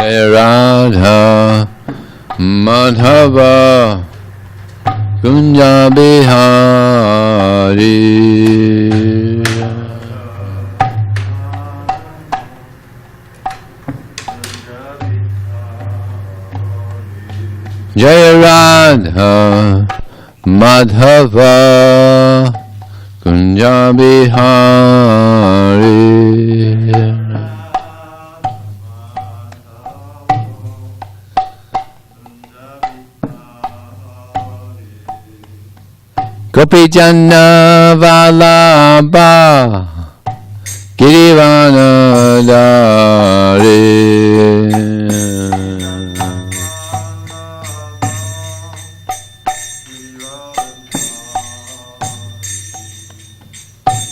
Jaya Radha Madhava Kunja Bihari Jaya Radha Madhava Kunja Bihari Gopi Janna Vallabha Girivanadari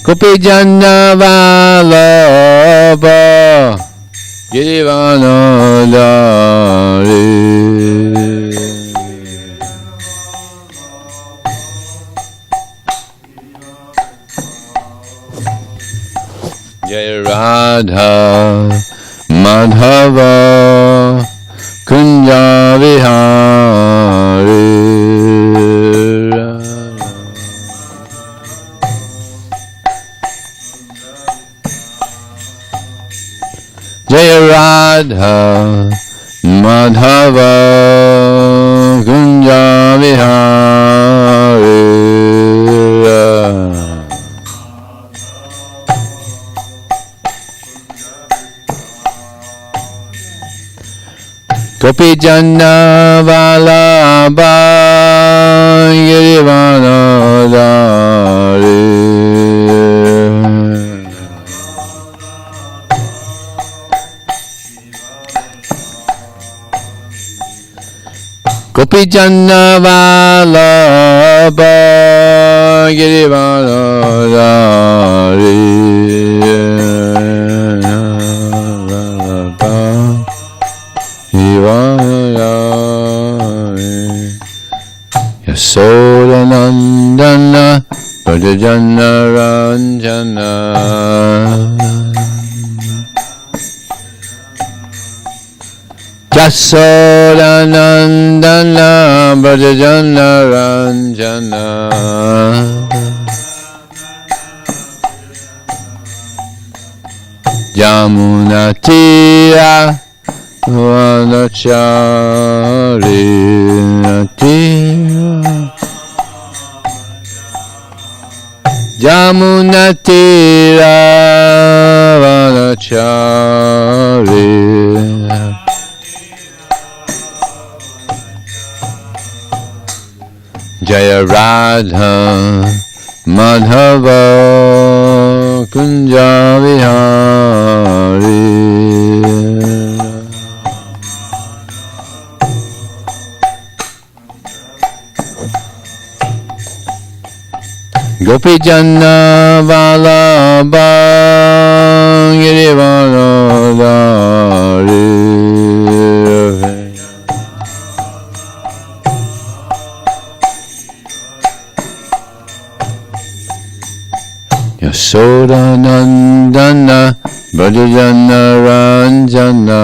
Gopi Janna Vallabha Girivanadari Jaya Radha Madhava Kunja Vihari Jaya Radha Madhava Kunja Vihari Gopi Janna Vallabha Girivanadari Gopi Janna Vallabha Girivanadari Yasoda Nandana Brajajana Ranjana Yasoda Nandana Brajajana Ranjana Yamuna Tira Vanachari Natira Yamuna Tira Vanachari Jaya Radha Madhava Kunja Vihari Gopi Janna Vallabha Girivanadari Yasoda Nandana Brajajana Ranjana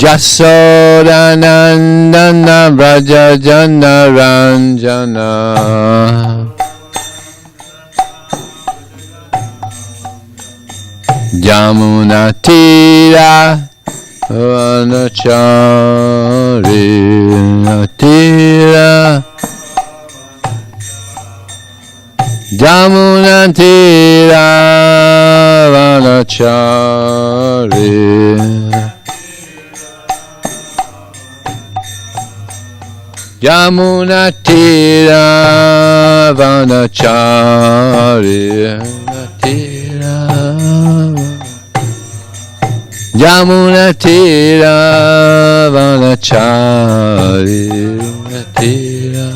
Yasoda Nandana Brajajana Ranjana Yamuna Tira Vanachari Tira Yamuna Tira Vanachari Yamuna Tira Vanachari Tira Yamuna Tira Vanachari Tira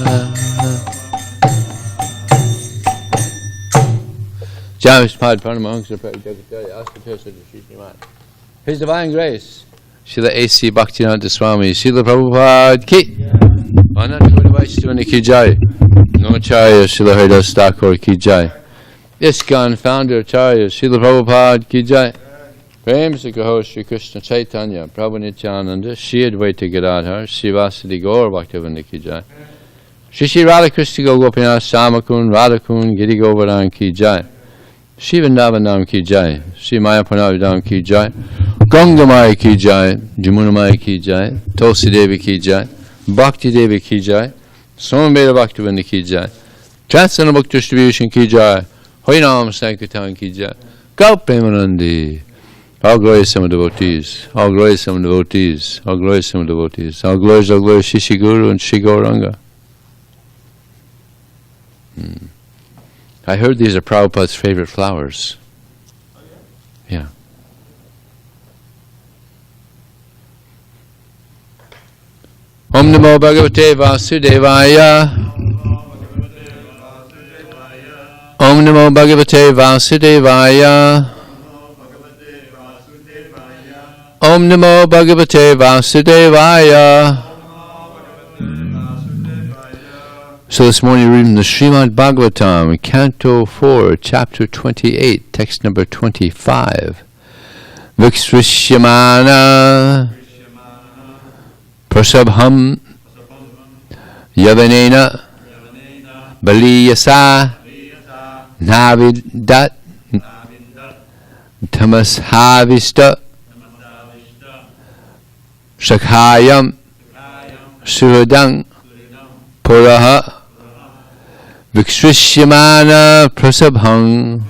Jamispad Paramahansa Jagataya Askapesa Shishnimat. His Divine Grace, Srila A.C. Bhakti Swami, Srila Prabhupada Ki, Anantara Vaishnavani Ki Jai, Namacharya Srila Haridas Thakur Ki Jai. ISKCON founder Acharya Srila Prabhupada ki jai. Prem se kaho Shri Krishna Chaitanya Prabhu Nityananda Shri Advaita Gadadhar Shri Vasadi Gaur Bhaktivinoda ki jai. Shri Shri Radha Krishna Gopinath Samakun Radhakun Giri Govardhan ki jai. Shri Vrindavanam ki jai. Shri Maya Pranavadam ki jai. Gangamaya ki jai. Jamunamaya ki jai. Tulsi Devi ki jai. Bhakti Devi ki jai. Somaveda Bhaktivinoda ki jai. Transcendental Book Distribution ki jai. Harinam Sankirtan ki jai. Gau Premanandi. All glories some devotees. All glories some devotees. All glories some devotees. All glories, Shri Guru and Shri Gauranga. I heard these are Prabhupada's favorite flowers. Yeah. Om Namo Bhagavate Vasudevaya. Om Namo Bhagavate Vasudevaya. Om Namo Bhagavate Vasudevaya. So this morning we're reading the Srimad Bhagavatam, Canto 4, Chapter 28, text number 25. Viksrishyamana Prasabham Yavanena Baliyasa Navidat Tamashavista Shakhayam Suradang Puraha Viksrishyamana Prasabhang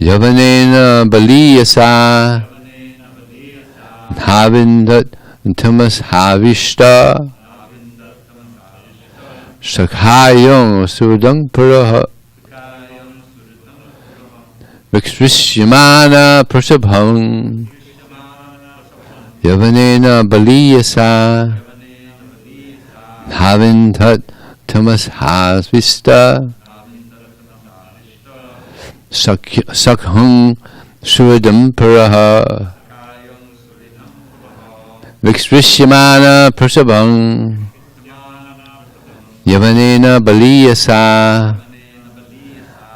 Yavanena Baliyasa Navindat Tamashavista Shakhayam Suradang Puraha Viksrishyamana Prasabhang Yavanena Baliyasa Navindat Tamashavista Sakhang Suradam Puraha Viksrishyamana Prasabhang Yavanena Baliyasa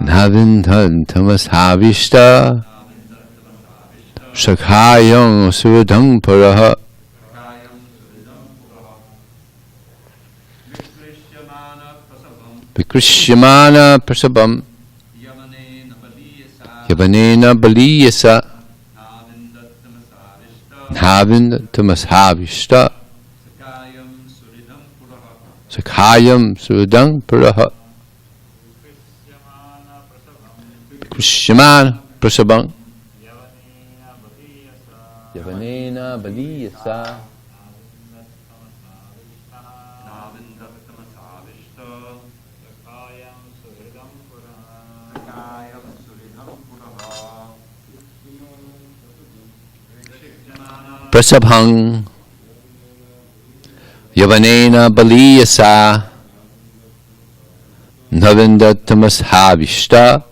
Navindat Tamashavista Shakhayam Suradam Puraha Vikrishyamana Prasabham Yavanena Baliyasa Navindat Tamashavista Sakhayam Suradam Puraha Vikrishyamana Prasabham Yavanena Baliyasa Prasabhang Yavanena Baliyasa Navindat Tamashavista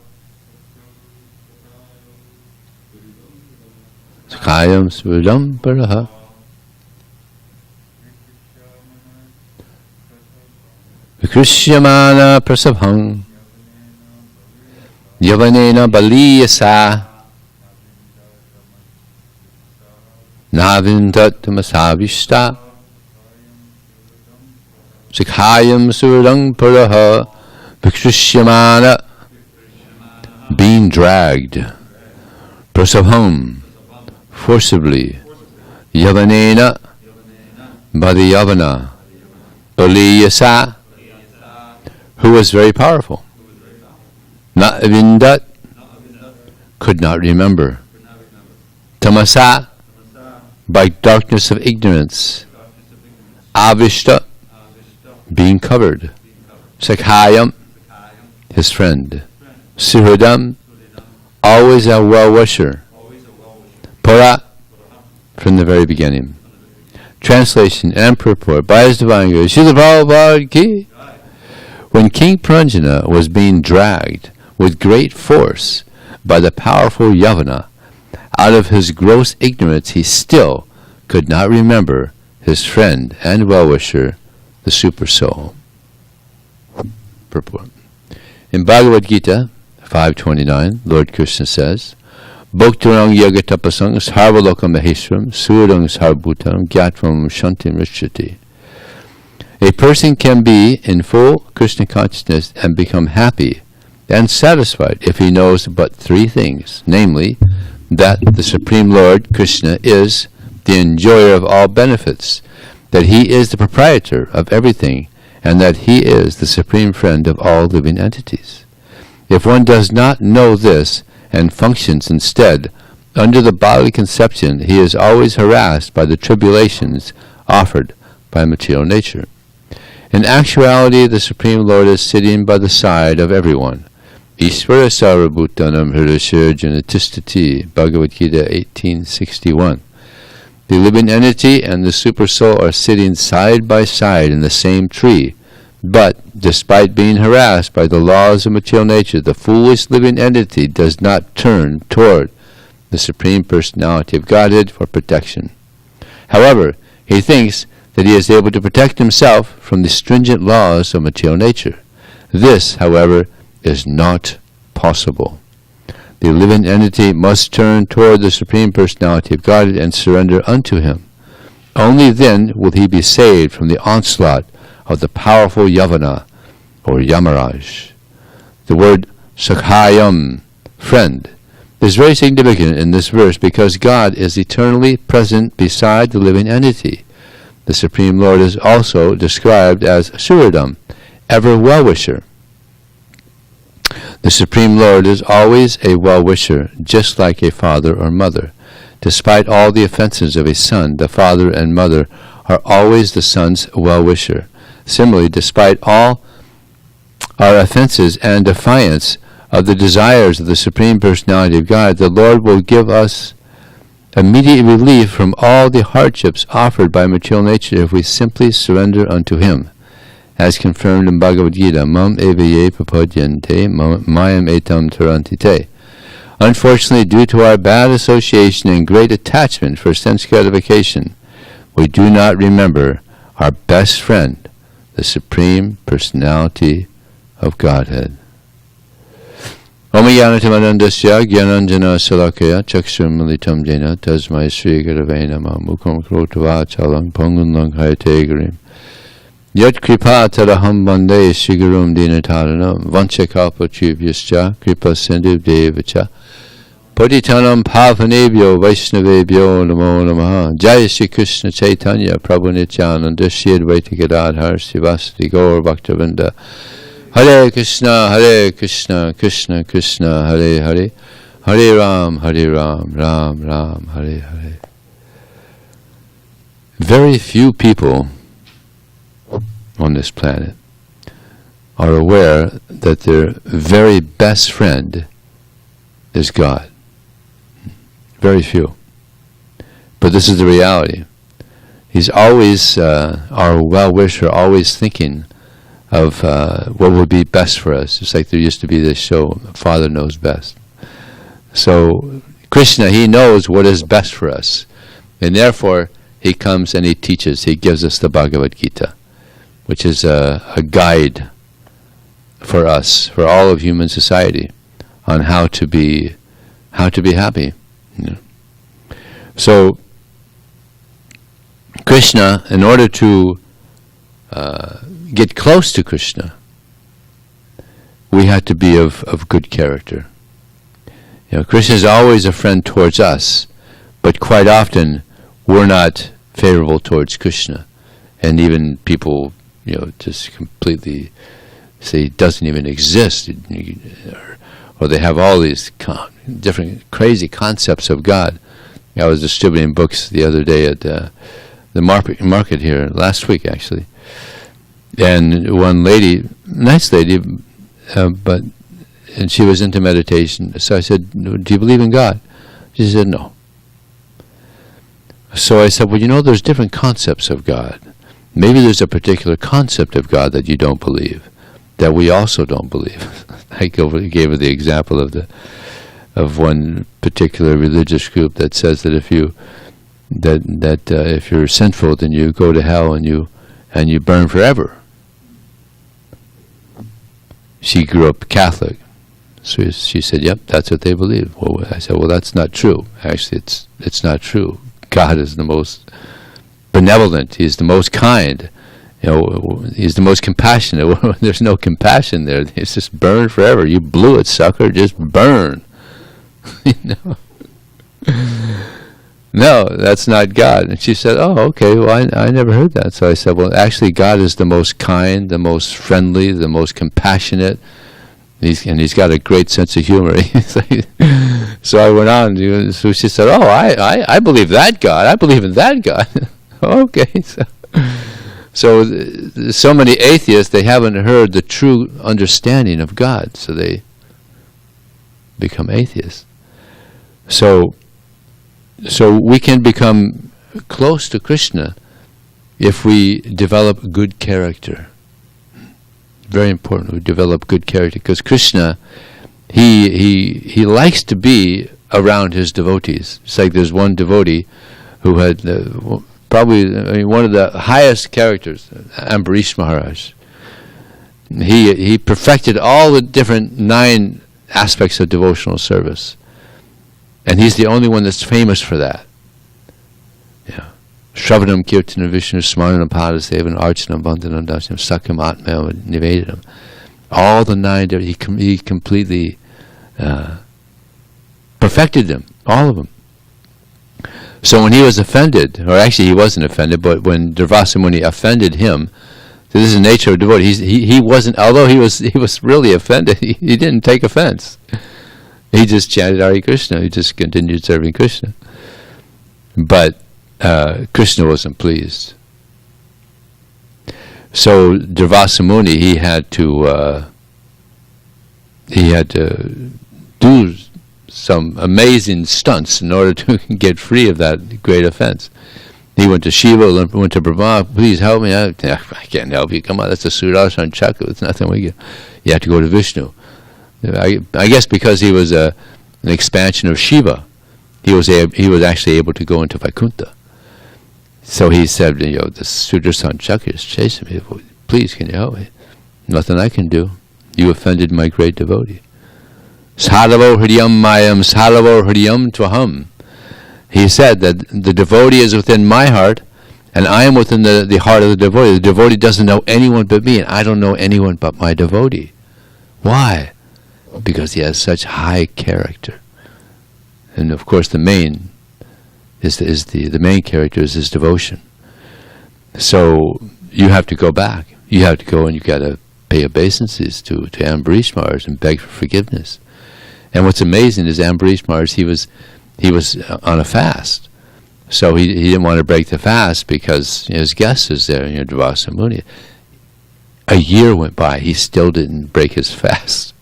Sakhayam Suradam Puraha Vikrishyamana Prasabhang Yavanena Baliyasa Navindat Tamashavista Sakhayam Suradam Puraha Vikrishyamana being dragged Prasabham forcibly Yavanena by the Yavana Baliyasa who was very powerful Navindat could not remember Tamasa by darkness of ignorance Avishta being covered Sakhayam his friend Suhridam always a well-wisher Pura from the very beginning. Translation and purport by His Divine Grace Srila Prabhupada ki. When King Pranjana was being dragged with great force by the powerful Yavana out of his gross ignorance, he still could not remember his friend and well-wisher, the Super Soul. Purport. In Bhagavad Gita 5:29, Lord Krishna says, Bhoktarang yagatapasang sarvalokam maheshwaram surang sarbhutam gyatvam shantim rishati. A person can be in full Krishna consciousness and become happy and satisfied if he knows but three things, namely, that the Supreme Lord Krishna is the enjoyer of all benefits, that he is the proprietor of everything, and that he is the supreme friend of all living entities. If one does not know this and functions instead under the bodily conception, he is always harassed by the tribulations offered by material nature. In actuality, the Supreme Lord is sitting by the side of everyone. Ishvara sarvabhutanam hridaya janatistati, Bhagavad Gita 18:61. The living entity and the Supersoul are sitting side by side in the same tree, but despite being harassed by the laws of material nature, the foolish living entity does not turn toward the Supreme Personality of Godhead for protection. However, he thinks that he is able to protect himself from the stringent laws of material nature. This, however, is not possible. The living entity must turn toward the Supreme Personality of Godhead and surrender unto him. Only then will he be saved from the onslaught of the powerful Yavana, or Yamaraj. The word Sakhayam, friend, is very significant in this verse because God is eternally present beside the living entity. The Supreme Lord is also described as Suradam, ever well-wisher. The Supreme Lord is always a well-wisher, just like a father or mother. Despite all the offenses of a son, the father and mother are always the son's well-wisher. Similarly, despite all our offenses and defiance of the desires of the Supreme Personality of God, the Lord will give us immediate relief from all the hardships offered by material nature if we simply surrender unto him. As confirmed in Bhagavad Gita, Mam evaye papadyante mayam etam tarantite. Unfortunately, due to our bad association and great attachment for sense gratification, we do not remember our best friend, the Supreme Personality of Godhead. Omayanatamanandasya gyananjana salakaya chakshurmalitam jena tasmai sri garave nama mukam krotava chalang pangun langhayate garim. Yat kripa taraham bande shigurum dinatarana vanchakalpa chubhyascha kripa sindhu devacha patitanam pavanebhyo vaishnavebhyo namo namaha. Jaya Shri Krishna Chaitanya Prabhu Nityananda Shri Advaita Gadadhar Srivasati Gaur Bhaktivinoda. Hare Krishna, Krishna Krishna, Hare Hare, Hare Ram, Ram Ram, Hare Hare. Very few people on this planet are aware that their very best friend is God. Very few. But this is the reality. He's always, our well-wisher, always thinking of what would be best for us. It's like there used to be this show, Father Knows Best. So Krishna, he knows what is best for us. And therefore, he comes and he teaches. He gives us the Bhagavad Gita, which is a guide for us, for all of human society, on how to be happy. You know. So Krishna, in order to get close to Krishna, we have to be of good character. You know, Krishna is always a friend towards us, but quite often we're not favorable towards Krishna, and even people, you know, just completely say he doesn't even exist, or they have all these different crazy concepts of God. I was distributing books the other day at the market here, last week actually, and one lady, nice lady, and she was into meditation. So I said, "Do you believe in God?" She said, "No." So I said, "Well, you know, there's different concepts of God. Maybe there's a particular concept of God that you don't believe, that we also don't believe." I gave her the example of one particular religious group that says that if you're sinful, then you go to hell and you burn forever. she grew up Catholic. So she said, yep, that's what they believe. Well, I said, well, that's not true. Actually, it's not true. God is the most benevolent. He's the most kind. He's the most compassionate. There's no compassion there. It's just burn forever. You blew it, sucker. Just burn. No, that's not God. And she said, oh, okay, well, I never heard that. So I said, well, actually, God is the most kind, the most friendly, the most compassionate. He's got a great sense of humor. So I went on. So she said, oh, I believe that God. I believe in that God. Okay. So many atheists, they haven't heard the true understanding of God. So they become atheists. So we can become close to Krishna if we develop good character. Very important, we develop good character, because Krishna, he likes to be around his devotees. It's like there's one devotee who had probably one of the highest characters, Ambarish Maharaj. He perfected all the different 9 aspects of devotional service. And he's the only one that's famous for that. Yeah. Shravanam Kirtanam Vishnu Smaranam Padasevanam Archanam Vandanam Dashanam Sakyam Atmayam Nivedam. All the 9, he completely perfected them, all of them. So when he was offended, or actually he wasn't offended, but when Durvasa Muni offended him, so this is the nature of devotee. He wasn't, although he was really offended, he didn't take offense. He just chanted Hare Krishna. He just continued serving Krishna. But Krishna wasn't pleased. So Durvasa Muni, he had to do some amazing stunts in order to get free of that great offense. He went to Shiva, went to Brahma, please help me. I can't help you. Come on, that's a Sudarshan Chakra. It's nothing we can. You have to go to Vishnu. I guess because he was an expansion of Shiva, he was actually able to go into Vaikuntha. So he said, the Sudarshan Chakra is chasing me. Please, can you help me? Nothing I can do. You offended my great devotee. Sadhavo hridiyam mayam, sadhavo hridiyam tvaham. He said that the devotee is within my heart, and I am within the heart of the devotee. The devotee doesn't know anyone but me, and I don't know anyone but my devotee. Why? Because he has such high character. And of course the main main character is his devotion. So you have to go back. You have to go and you got to pay obeisances to Ambarish Maharaj and beg for forgiveness. And what's amazing is Ambarish Maharaj, he was on a fast. So he didn't want to break the fast because his guest is there, Durvasa Muni. A year went by, he still didn't break his fast.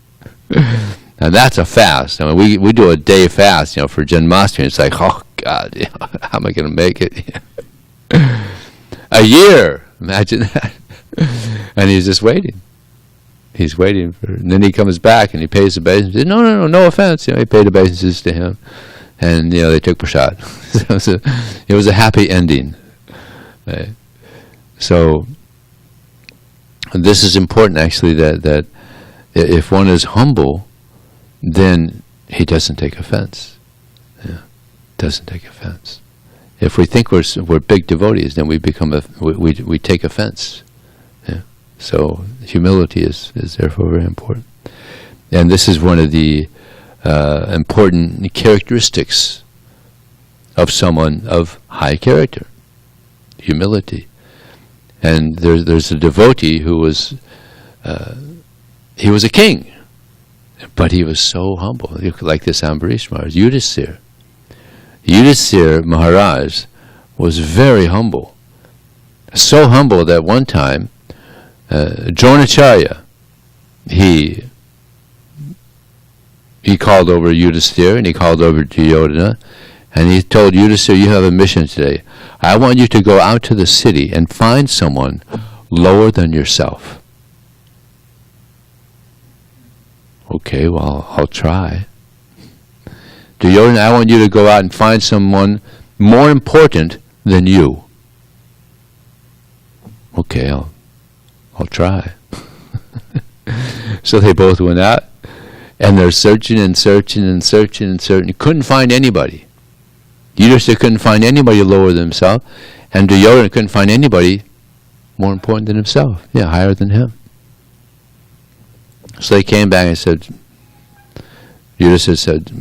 Now that's a fast. I mean, we do a day fast, for Janmashtami. It's like, oh God, how am I going to make it? A year, imagine that. And he's just waiting. He's waiting for, and then he comes back and he pays the obeisances. No offense. He paid obeisances to him, and they took prasad. So it was a happy ending. Right? So this is important, actually, that if one is humble, then he doesn't take offense. Yeah, doesn't take offense. If we think we're big devotees, then we become we take offense. Yeah. So humility is therefore very important, and this is one of the important characteristics of someone of high character, humility. And there's a devotee who was he was a king, but he was so humble, like this Ambarish Maharaj. Yudhisthira Maharaj was very humble, so humble that one time Dronacharya, he called over Yudhisthira and he called over Duryodhana, and he told Yudhisthira, you have a mission today. I want you to go out to the city and find someone lower than yourself. Okay, well, I'll try. Duryodhana, I want you to go out and find someone more important than you. Okay, I'll try. So they both went out, and they're searching and searching and searching and searching. Couldn't find anybody. Yudhishthira couldn't find anybody lower than himself, and Duryodhana couldn't find anybody more important than himself. Yeah, higher than him. So they came back and said, Yudhishthira said,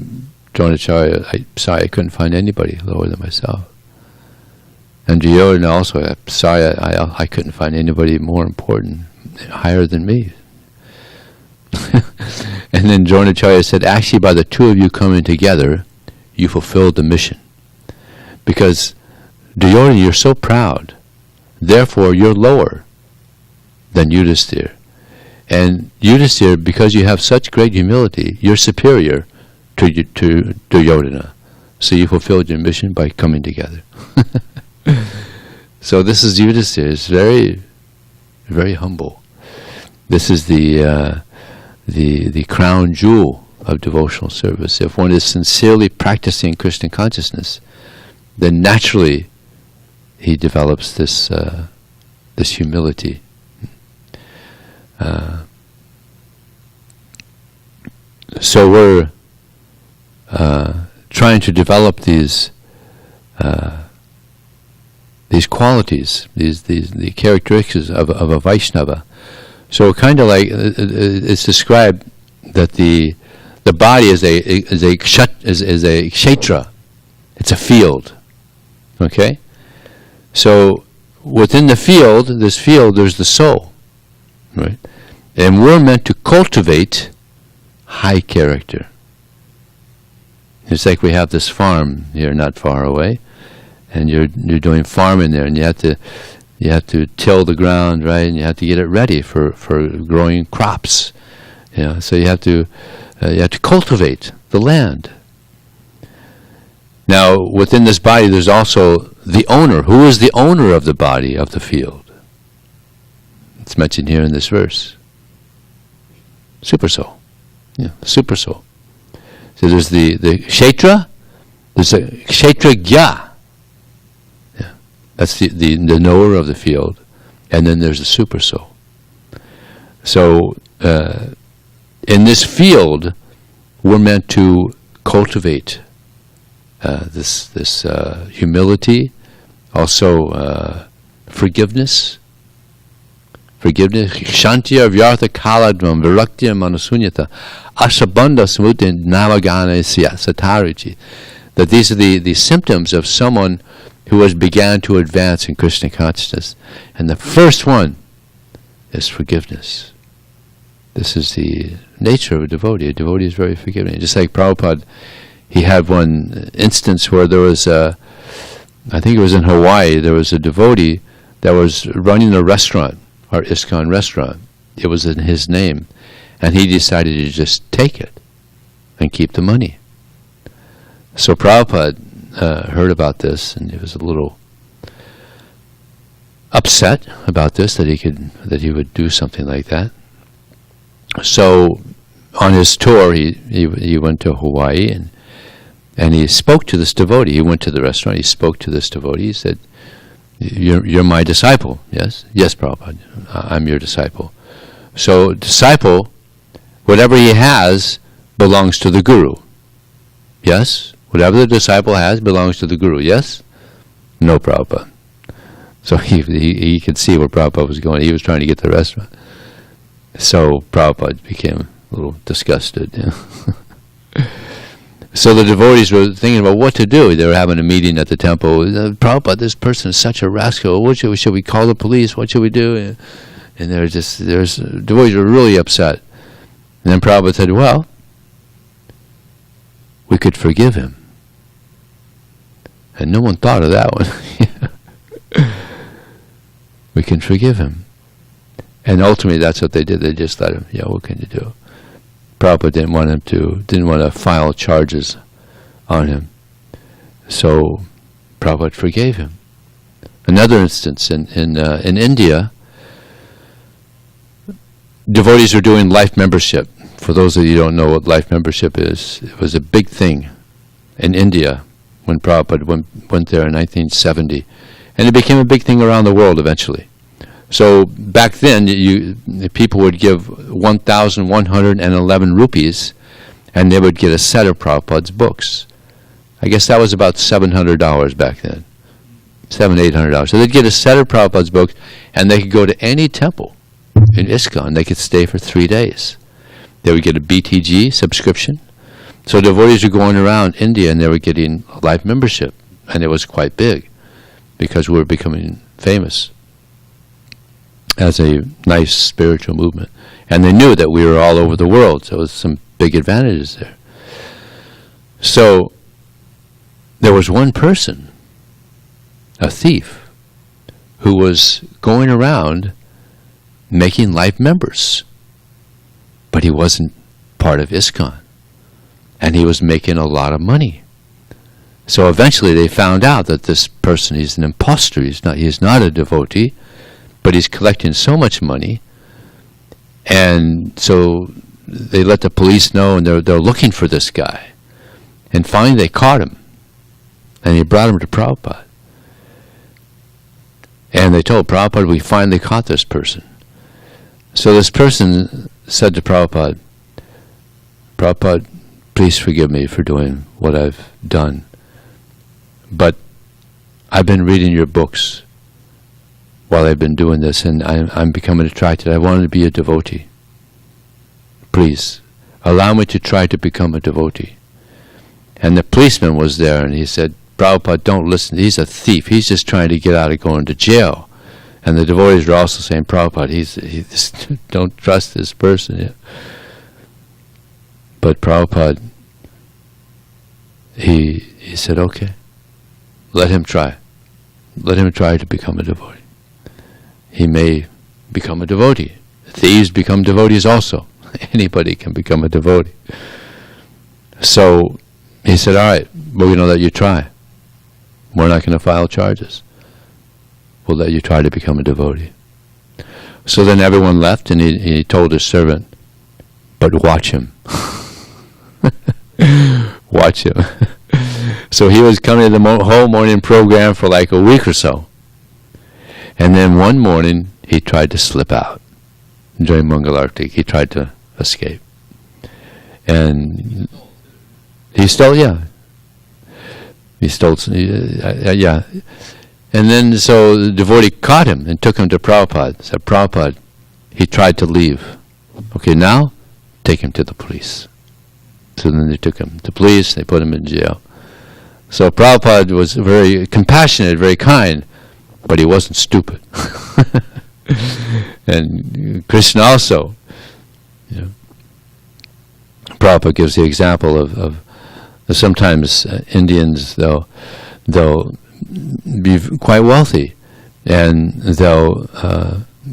Dronacharya, sorry, I couldn't find anybody lower than myself. And Duryodhana also, sorry, I couldn't find anybody more important, higher than me. And then Dronacharya said, actually, by the two of you coming together, you fulfilled the mission. Because Duryodhana, you're so proud, therefore you're lower than Yudhishthira. And Yudhishthira, because you have such great humility, you're superior to Duryodhana. So you fulfilled your mission by coming together. So this is Yudhishthira. It's very, very humble. This is the crown jewel of devotional service. If one is sincerely practicing Krishna consciousness, then naturally he develops this humility. So we're trying to develop these qualities, the characteristics of a Vaishnava. So kind of like it's described that the body is a kshetra. It's a field. Okay? So within the field, there's the soul. Right? And we're meant to cultivate high character. It's like we have this farm here not far away, and you're doing farming there, and you have to till the ground, right? And you have to get it ready for growing crops. So you have to cultivate the land. Now, within this body, there's also the owner. Who is the owner of the body, of the field? It's mentioned here in this verse. Super soul. Yeah, super soul. So there's the kshetra, there's a kshetragya. Yeah, that's the knower of the field. And then there's the super soul. So in this field, we're meant to cultivate this humility, also forgiveness, Shantya vyartha kaladvam viraktya manasunyata ashabandha smutin navagana satarichi. That these are the symptoms of someone who has began to advance in Krishna consciousness. And the first one is forgiveness. This is the nature of a devotee. A devotee is very forgiving. Just like Prabhupada, he had one instance where there was I think it was in Hawaii, there was a devotee that was running a restaurant, our ISKCON restaurant. It was in his name. And he decided to just take it and keep the money. So Prabhupada heard about this, and he was a little upset about this, that he would do something like that. So on his tour, he went to Hawaii, and he spoke to this devotee. He went to the restaurant, he spoke to this devotee, he said, You're my disciple, yes? Yes, Prabhupada, I'm your disciple. So, disciple, whatever he has belongs to the Guru. Yes? Whatever the disciple has belongs to the Guru, yes? No, Prabhupada. So he could see where Prabhupada was going. He was trying to get to the restaurant. So Prabhupada became a little disgusted. So the devotees were thinking about what to do. They were having a meeting at the temple. Prabhupada, this person is such a rascal. What should we call the police? What should we do? And devotees were really upset. And then Prabhupada said, well, we could forgive him. And no one thought of that one. We can forgive him. And ultimately that's what they did. They just let him, what can you do? Prabhupada didn't want to file charges on him. So Prabhupada forgave him. Another instance in India, devotees are doing life membership. For those of you who don't know what life membership is, it was a big thing in India when Prabhupada went there in 1970. And it became a big thing around the world eventually. So back then, people would give 1,111 rupees, and they would get a set of Prabhupada's books. I guess that was about $700 back then. $800. So they'd get a set of Prabhupada's books, and they could go to any temple in ISKCON. They could stay for 3 days. They would get a BTG subscription. So devotees were going around India, and they were getting a life membership, and it was quite big, because we were becoming famous as a nice spiritual movement. And they knew that we were all over the world, so there was some big advantages there. So there was one person, a thief, who was going around making life members, but he wasn't part of ISKCON, and he was making a lot of money. So eventually they found out that this person, he's an imposter, he's not a devotee, but he's collecting so much money, and so they let the police know, and they're looking for this guy, and finally they caught him, and he brought him to Prabhupada. And they told Prabhupada, we finally caught this person. So this person said to Prabhupada, Prabhupada, please forgive me for doing what I've done, but I've been reading your books while I've been doing this, and I'm becoming attracted. I want to be a devotee. Please, allow me to try to become a devotee. And the policeman was there, and he said, Prabhupada, don't listen. He's a thief. He's just trying to get out of going to jail. And the devotees were also saying, Prabhupada, he's don't trust this person. Yeah. But Prabhupada, he said, okay, let him try. Let him try to become a devotee. He may become a devotee. Thieves become devotees also. Anybody can become a devotee. So he said, all right, we're going to let you try. We're not going to file charges. We'll let you try to become a devotee. So then everyone left, and he told his servant, but watch him. Watch him. So he was coming to the whole morning program for like a week or so. And then one morning, he tried to slip out. During Mangalarti, he tried to escape. And he stole, yeah. He stole, yeah. And then so the devotee caught him and took him to Prabhupada. Said, Prabhupada, he tried to leave. Okay, now take him to the police. So then they took him to the police, they put him in jail. So Prabhupada was very compassionate, very kind, but he wasn't stupid. And Krishna also, you know, Prabhupada gives the example of sometimes Indians, they'll be quite wealthy, and they'll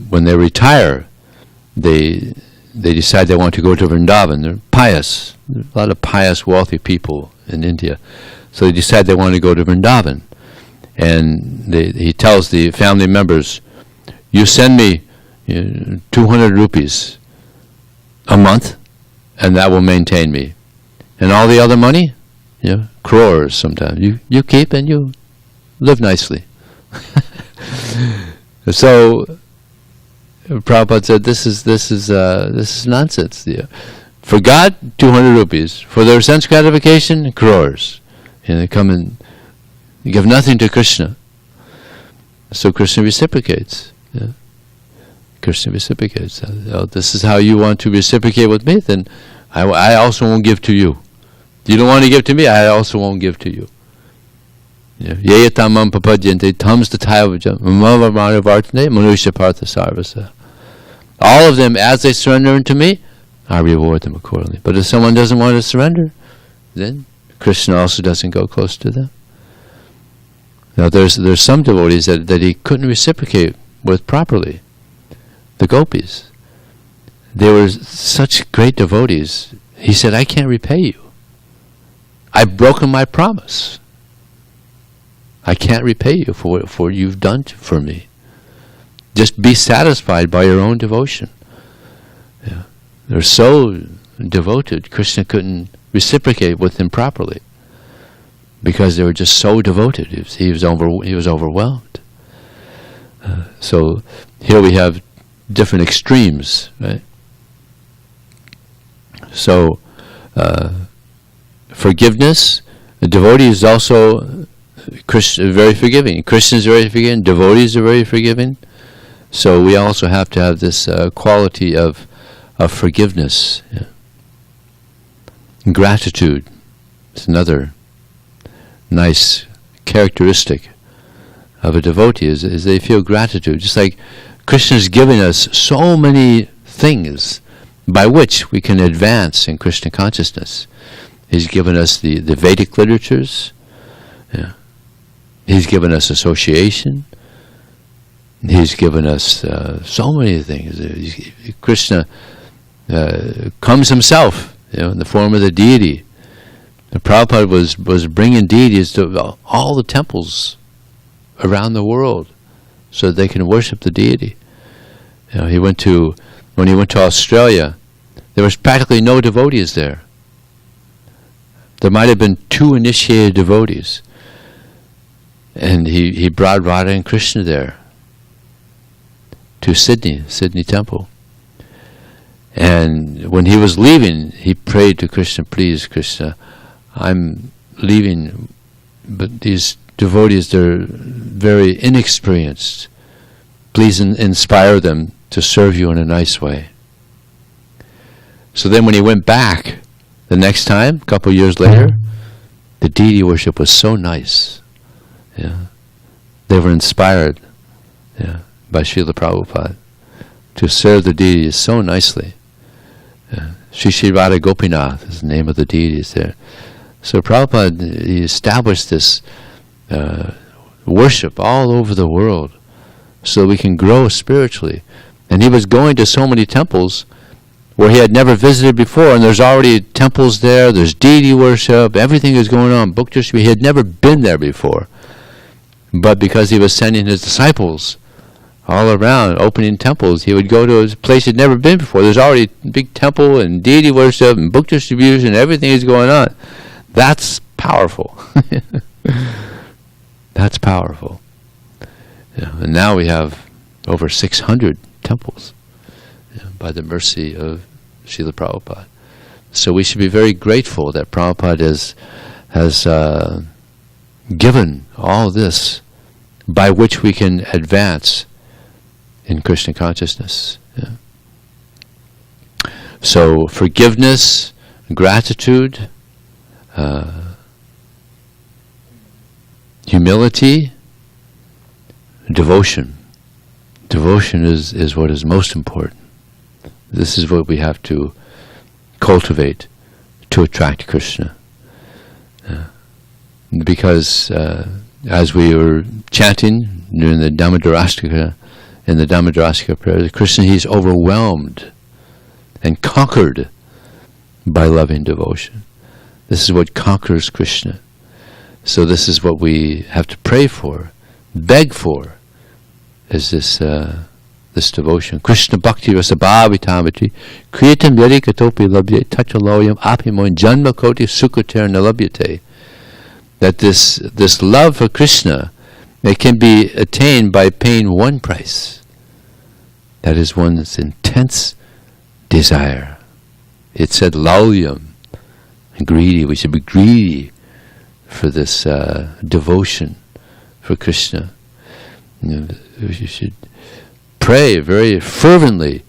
when they retire, they decide they want to go to Vrindavan. They're pious. There's a lot of pious, wealthy people in India, so they decide they want to go to Vrindavan. And he tells the family members, you send me 200 rupees a month, and that will maintain me. And all the other money, crores sometimes, you keep and you live nicely. So Prabhupada said, this is nonsense. For God, 200 rupees. For their sense gratification, crores. And they come and give nothing to Krishna. So Krishna reciprocates. Yeah. Krishna reciprocates. This is how you want to reciprocate with me, then I also won't give to you. You don't want to give to me, I also won't give to you. Yeyatamam papadyante tams tatayavajam mamavamarvartane manusya partha sarvasa. All of them, as they surrender unto me, I reward them accordingly. But if someone doesn't want to surrender, then Krishna also doesn't go close to them. Now there's some devotees that he couldn't reciprocate with properly. The gopis. They were such great devotees. He said, I can't repay you. I've broken my promise. I can't repay you for what you've done for me. Just be satisfied by your own devotion. Yeah. They're so devoted, Krishna couldn't reciprocate with them properly, because they were just so devoted. He was overwhelmed. So here we have different extremes, right? So forgiveness, the devotee is also very forgiving. Christians are very forgiving, devotees are very forgiving. So we also have to have this quality of forgiveness. Yeah. Gratitude is another nice characteristic of a devotee, is they feel gratitude. Just like Krishna is giving us so many things by which we can advance in Krishna consciousness. He's given us the Vedic literatures. Yeah. He's given us association. He's given us so many things. Krishna comes himself, in the form of the deity. The Prabhupada was bringing deities to all the temples around the world so that they can worship the deity. When he went to Australia, there was practically no devotees there. There might have been 2 initiated devotees. And he brought Radha and Krishna there to Sydney Temple. And when he was leaving, he prayed to Krishna, please, Krishna, I'm leaving, but these devotees, they're very inexperienced. Please inspire them to serve you in a nice way. So then when he went back the next time, a couple of years later, the deity worship was so nice. Yeah. They were inspired by Srila Prabhupada to serve the deities so nicely. Shri Radha Gopinath is the name of the deities there. So Prabhupada, he established this worship all over the world so we can grow spiritually. And he was going to so many temples where he had never visited before, and there's already temples there, there's deity worship, everything is going on. Bhakti, he had never been there before. But because he was sending his disciples all around, opening temples, he would go to a place he'd never been before. There's already a big temple and deity worship and book distribution, everything is going on. That's powerful. That's powerful. And now we have over 600 temples by the mercy of Srila Prabhupada. So we should be very grateful that Prabhupada has given all this by which we can advance in Krishna consciousness. So forgiveness, gratitude, humility, devotion. Devotion is what is most important. This is what we have to cultivate to attract Krishna. Because as we were chanting during the Dhammadarastika, in the Dhammadarastika prayer, Krishna, he's overwhelmed and conquered by loving devotion. This is what conquers Krishna. So this is what we have to pray for, beg for, is this devotion. Krishna Bhakti Rasa Bhavitamati Kriyatam Yadi Katopi Labhyate Tachaloyam Apimon Janma Koti Sukater Nalabhyate. That this love for Krishna, it can be attained by paying one price. That is one's intense desire. It said laulyam, greedy. We should be greedy for this devotion for Krishna. You should pray very fervently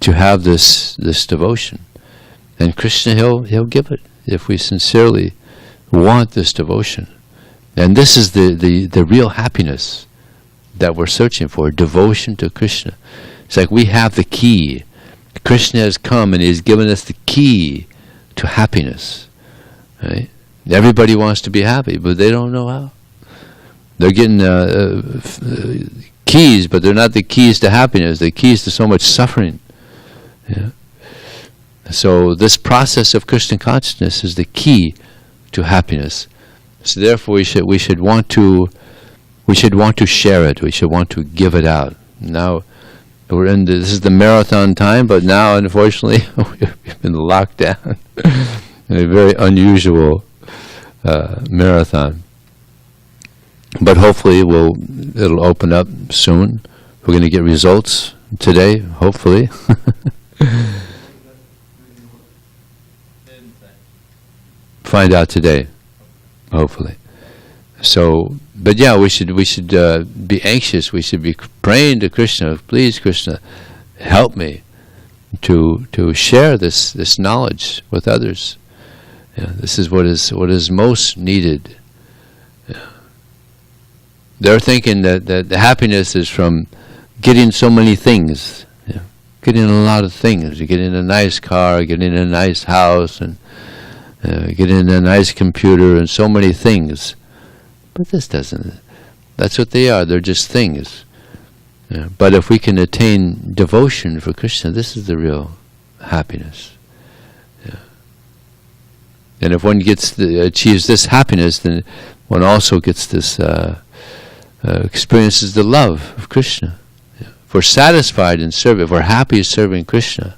to have this devotion, and Krishna, he'll give it if we sincerely want this devotion. And this is the real happiness that we're searching for, devotion to Krishna. It's like we have the key. Krishna has come and he's given us the key to happiness. Right? Everybody wants to be happy, but they don't know how. They're getting keys, but they're not the keys to happiness. They're keys to so much suffering. Yeah. So this process of Krishna consciousness is the key to happiness. So therefore, we should want to share it. We should want to give it out. Now, this is the marathon time, but now, unfortunately, we've been locked down. A very unusual marathon. But hopefully, it'll open up soon. We're going to get results today, hopefully. Find out today, hopefully. So, but yeah, we should be anxious. We should be praying to Krishna. Please, Krishna, help me to share this knowledge with others. Yeah, this is what is most needed. Yeah. They're thinking that the happiness is from getting so many things. Yeah. Getting a lot of things. You getting a nice car, getting a nice house, and getting a nice computer, and so many things. But this doesn't. That's what they are. They're just things. Yeah. But if we can attain devotion for Krishna, this is the real happiness. Yeah. And if one achieves this happiness, then one also gets this, experiences the love of Krishna. Yeah. If we're satisfied in serving, if we're happy serving Krishna,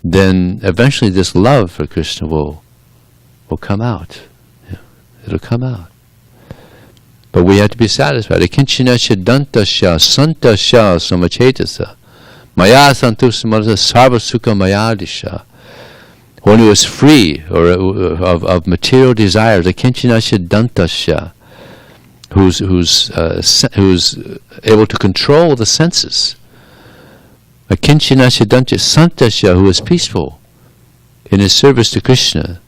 then eventually this love for Krishna will come out. Yeah. It'll come out. But we have to be satisfied. Akinchina dantasya santasya samachetasa maya santusamarasa sarva sukha mayadisha. One who is free of material desires, akinchina dantasya, who's able to control the senses. Akinchina dantasya santasya, who is peaceful in his service to Krishna.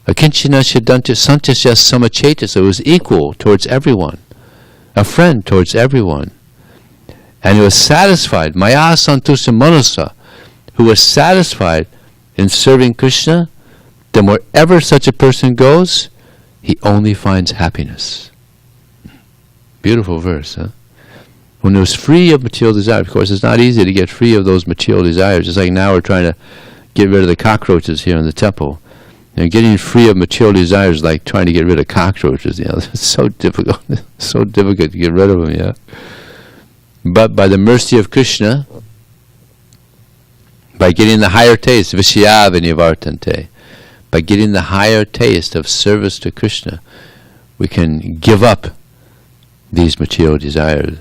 Akinchina shidanta santasya samachetasa, who is equal towards everyone, a friend towards everyone, and who is satisfied, maya santusa manasa, who is satisfied in serving Krishna, then wherever such a person goes, he only finds happiness. Beautiful verse, huh? When he was free of material desires. Of course, it's not easy to get free of those material desires. Just like now we're trying to get rid of the cockroaches here in the temple. Getting free of material desires is like trying to get rid of cockroaches. It's so difficult. So difficult to get rid of them. Yeah. But by the mercy of Krishna, by getting the higher taste, Vijaya Dasa, by getting the higher taste of service to Krishna, we can give up these material desires,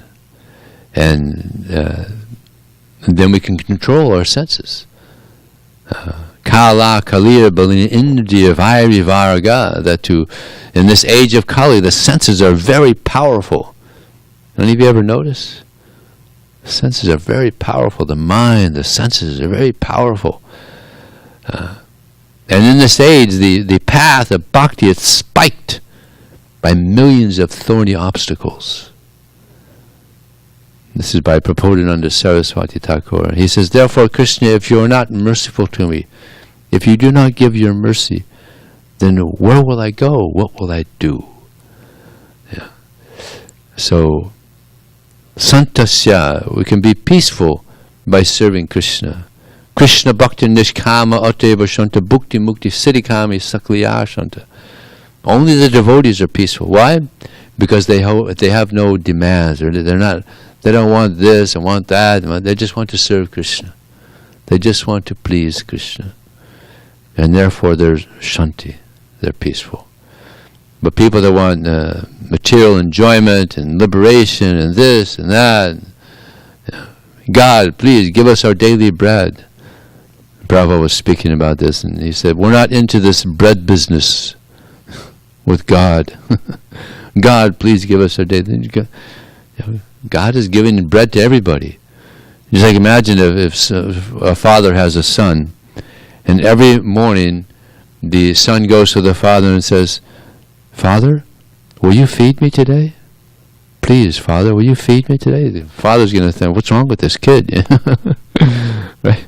and then we can control our senses. Kala Kalir Balina Indriya Vairi Varga, that in this age of Kali, the senses are very powerful. Any of you ever notice? The senses are very powerful. The mind, the senses are very powerful. And in this age, the path of Bhakti is spiked by millions of thorny obstacles. This is by Prabodhananda Saraswati Thakur. He says, therefore, Krishna, if you are not merciful to me, if you do not give your mercy, then where will I go? What will I do? Yeah. So, santasya, we can be peaceful by serving Krishna. Krishna bhakti nishkama ateva shanta bhukti mukti siddhikami sakliya shanta. Only the devotees are peaceful. Why? Because they have no demands. They don't want this and want that. They just want to serve Krishna. They just want to please Krishna. And therefore they're shanti. They're peaceful. But people that want material enjoyment and liberation and this and that, God, please give us our daily bread. Prabhupada was speaking about this, and he said, we're not into this bread business with God. God, please give us our daily. God is giving bread to everybody. Just like imagine if a father has a son, and every morning the son goes to the father and says, Father, will you feed me today? Please, Father, will you feed me today? The father's going to think, what's wrong with this kid? Right?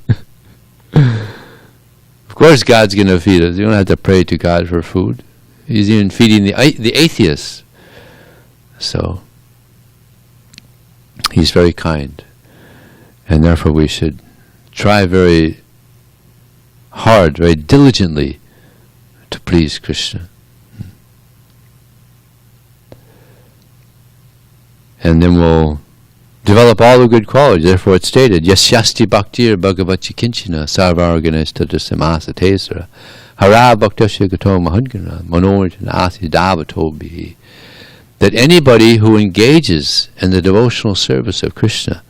Of course God's going to feed us. You don't have to pray to God for food. He's even feeding the atheists. So, He's very kind. And therefore we should try very hard, very diligently to please Krishna. And then we'll develop all the good qualities. Therefore it's stated, Yasyasti bhaktir bhagavati kinchana sarvarganes tadasamasa tesara hara bhaktasya gato mahadgana manorjana asi davato bihi. that anybody who engages in the devotional service of Krishna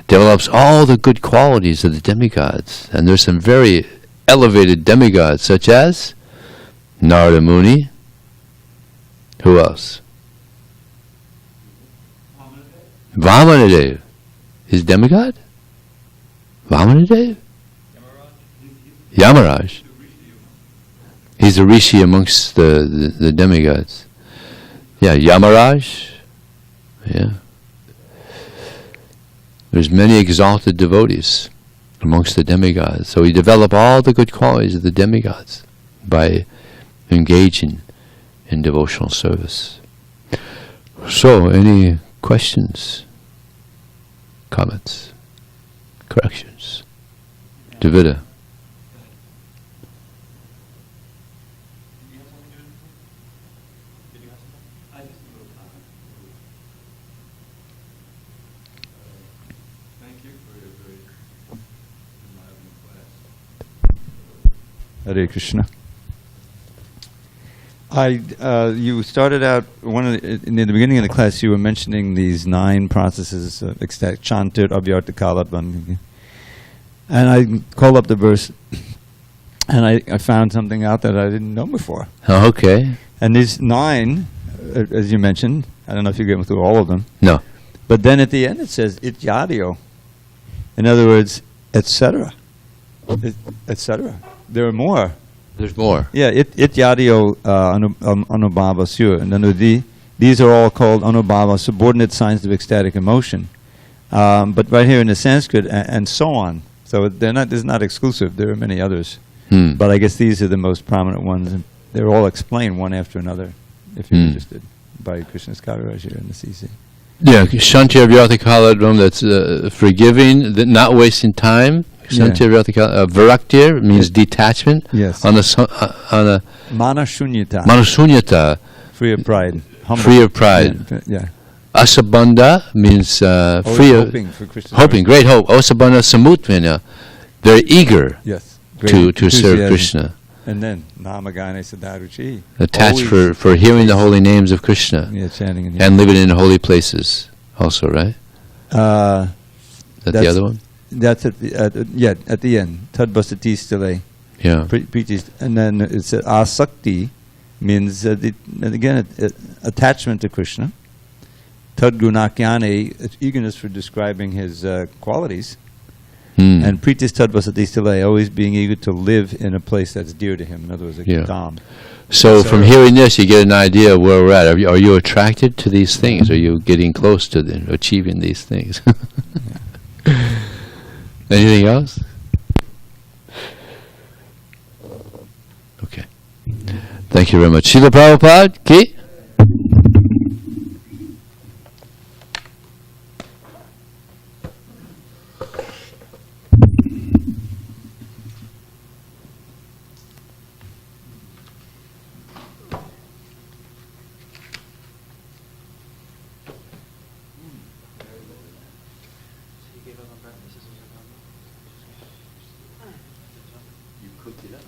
develops all the good qualities of the demigods. And there's some very elevated demigods, such as Narada Muni. Who else? Vamanadev. He's demigod? Vamanadev? Yamaraj. He's a rishi amongst the demigods. Yeah, Yamaraj. Yeah. There's many exalted devotees amongst the demigods. So we develop all the good qualities of the demigods by engaging in devotional service. So, any questions, comments, corrections? Davida. Hare Krishna. You started out in the beginning of the class. You were mentioning these 9 processes: ecstatic, chantir, avyarta, kalatvan. And I called up the verse, and I found something out that I didn't know before. Oh, okay. And these 9, as you mentioned, I don't know if you get through all of them. No. But then at the end it says ityadio. In other words, etc. Etc. There are more. There's more. Yeah, ityadio anubhava sur. And then these are all called anubhava, subordinate signs of ecstatic emotion. But right here in the Sanskrit, and so on. So this is not exclusive. There are many others. But I guess these are the most prominent ones. And they're all explained one after another, if you're interested, by Krishna's Kaviraj here in the CC. Yeah, Shanti Avyarta Kaladvam, that's forgiving, not wasting time. Shanti Avyarta Kaladvam. Varaktir means detachment. Yes. On a Manashunyata. Manashunyata. Free of pride. Humble. Free of pride. Yeah. Asabandha means free of hoping for Krishna. Hoping, great hope. Asabandha samutvena. Very eager to serve Krishna. And then Namagane Sadaruchi. Attached for hearing the holy names of Krishna. Yeah, chanting and living in holy places also, right? That's the other one? That's at the at the end. Tadvasati stile. Yeah. And then it's asakti means again attachment to Krishna. Tadgunakyane, eagerness for describing his qualities. And pritis tadvasati stile, always being eager to live in a place that's dear to him. In other words, like Dham. So from hearing this, you get an idea of where we're at. Are you attracted to these things? Are you getting close to achieving these things? Anything else? Okay. Thank you very much. Srila Prabhupada, ki? You cooked it up.